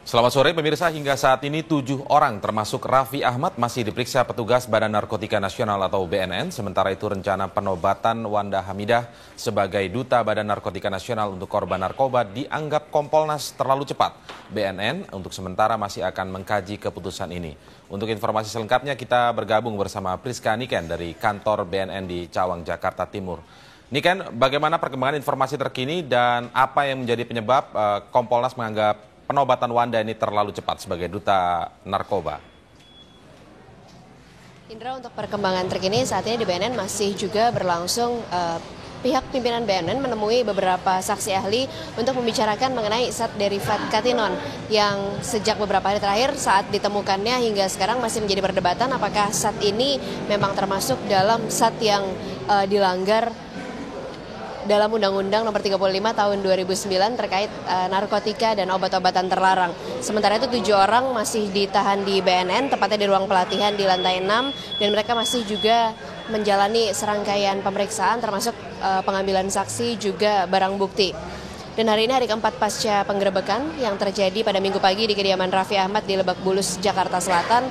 Selamat sore pemirsa, hingga saat ini 7 orang termasuk Raffi Ahmad masih diperiksa petugas Badan Narkotika Nasional atau BNN. Sementara itu rencana penobatan Wanda Hamidah sebagai Duta Badan Narkotika Nasional untuk korban narkoba dianggap Kompolnas terlalu cepat. BNN untuk sementara masih akan mengkaji keputusan ini. Untuk informasi selengkapnya kita bergabung bersama Priska Niken dari kantor BNN di Cawang, Jakarta Timur. Niken, bagaimana perkembangan informasi terkini dan apa yang menjadi penyebab Kompolnas menganggap penobatan Wanda ini terlalu cepat sebagai duta narkoba? Indra, untuk perkembangan terkini saat ini di BNN masih juga berlangsung. Pihak pimpinan BNN menemui beberapa saksi ahli untuk membicarakan mengenai zat derivat katinon yang sejak beberapa hari terakhir saat ditemukannya hingga sekarang masih menjadi perdebatan apakah zat ini memang termasuk dalam zat yang dilanggar dalam Undang-Undang Nomor 35 Tahun 2009 terkait narkotika dan obat-obatan terlarang. Sementara itu 7 orang masih ditahan di BNN, tepatnya di ruang pelatihan di lantai 6, dan mereka masih juga menjalani serangkaian pemeriksaan termasuk pengambilan saksi juga barang bukti. Dan hari ini hari keempat pasca penggerebekan yang terjadi pada Minggu pagi di kediaman Raffi Ahmad di Lebak Bulus, Jakarta Selatan.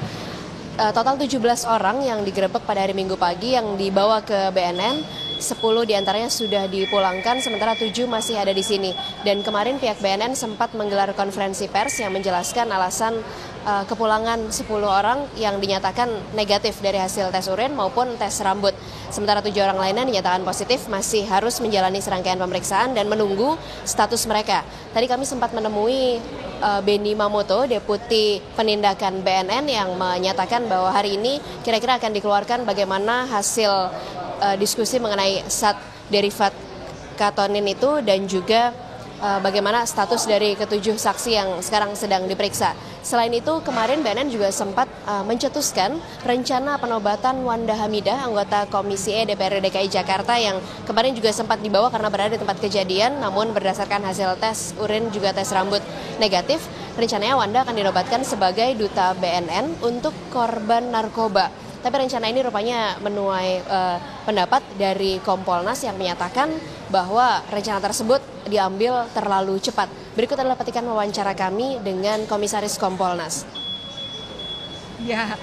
Total 17 orang yang digerebek pada hari Minggu pagi yang dibawa ke BNN. 10 diantaranya sudah dipulangkan, sementara 7 masih ada di sini. Dan kemarin pihak BNN sempat menggelar konferensi pers yang menjelaskan alasan kepulangan 10 orang yang dinyatakan negatif dari hasil tes urin maupun tes rambut. Sementara 7 orang lainnya dinyatakan positif masih harus menjalani serangkaian pemeriksaan dan menunggu status mereka. Tadi kami sempat menemui Benny Mamoto, Deputi Penindakan BNN, yang menyatakan bahwa hari ini kira-kira akan dikeluarkan bagaimana hasil diskusi mengenai zat derivat katonin itu dan juga bagaimana status dari ketujuh saksi yang sekarang sedang diperiksa. Selain itu, kemarin BNN juga sempat mencetuskan rencana penobatan Wanda Hamidah, anggota Komisi E DPRD DKI Jakarta yang kemarin juga sempat dibawa karena berada di tempat kejadian, namun berdasarkan hasil tes urin juga tes rambut negatif, rencananya Wanda akan dinobatkan sebagai duta BNN untuk korban narkoba. Tapi rencana ini rupanya menuai pendapat dari Kompolnas yang menyatakan bahwa rencana tersebut diambil terlalu cepat. Berikut adalah petikan wawancara kami dengan Komisaris Kompolnas. Ya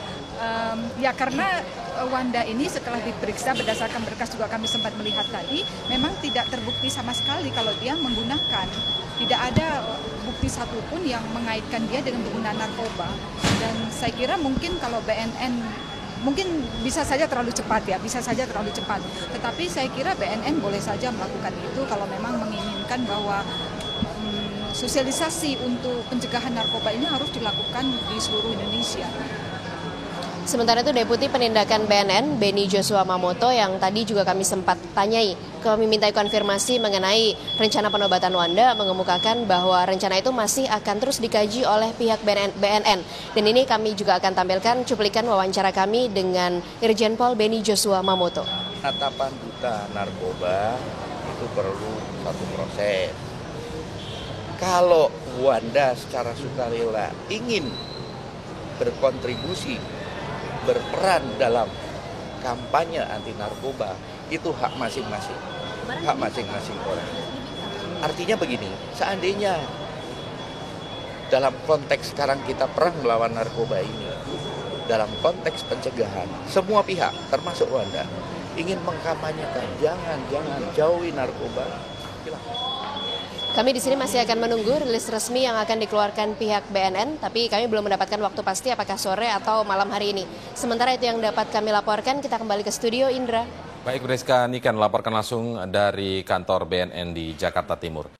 karena Wanda ini setelah diperiksa berdasarkan berkas juga kami sempat melihat tadi, memang tidak terbukti sama sekali kalau dia menggunakan. Tidak ada bukti satupun yang mengaitkan dia dengan penggunaan narkoba. Dan saya kira mungkin kalau BNN mungkin bisa saja terlalu cepat ya, bisa saja terlalu cepat. Tetapi saya kira BNN boleh saja melakukan itu kalau memang menginginkan bahwa sosialisasi untuk pencegahan narkoba ini harus dilakukan di seluruh Indonesia. Sementara itu Deputi Penindakan BNN, Benny Joshua Mamoto, yang tadi juga kami sempat tanyai, kami mintai konfirmasi mengenai rencana penobatan Wanda, mengemukakan bahwa rencana itu masih akan terus dikaji oleh pihak BNN. Dan ini kami juga akan tampilkan cuplikan wawancara kami dengan Irjen Pol Benny Joshua Mamoto. Penetapan duta narkoba itu perlu satu proses. Kalau Wanda secara sukarela ingin berkontribusi, berperan dalam kampanye anti narkoba, itu hak masing-masing, hak masing-masing orang. Artinya begini, seandainya dalam konteks sekarang kita perang melawan narkoba ini, dalam konteks pencegahan, semua pihak termasuk Wanda ingin mengkampanyekan jangan jauhi narkoba, silakan. Kami di sini masih akan menunggu rilis resmi yang akan dikeluarkan pihak BNN, tapi kami belum mendapatkan waktu pasti apakah sore atau malam hari ini. Sementara itu yang dapat kami laporkan, kita kembali ke studio, Indra. Baik, Priska Niken melaporkan langsung dari kantor BNN di Jakarta Timur.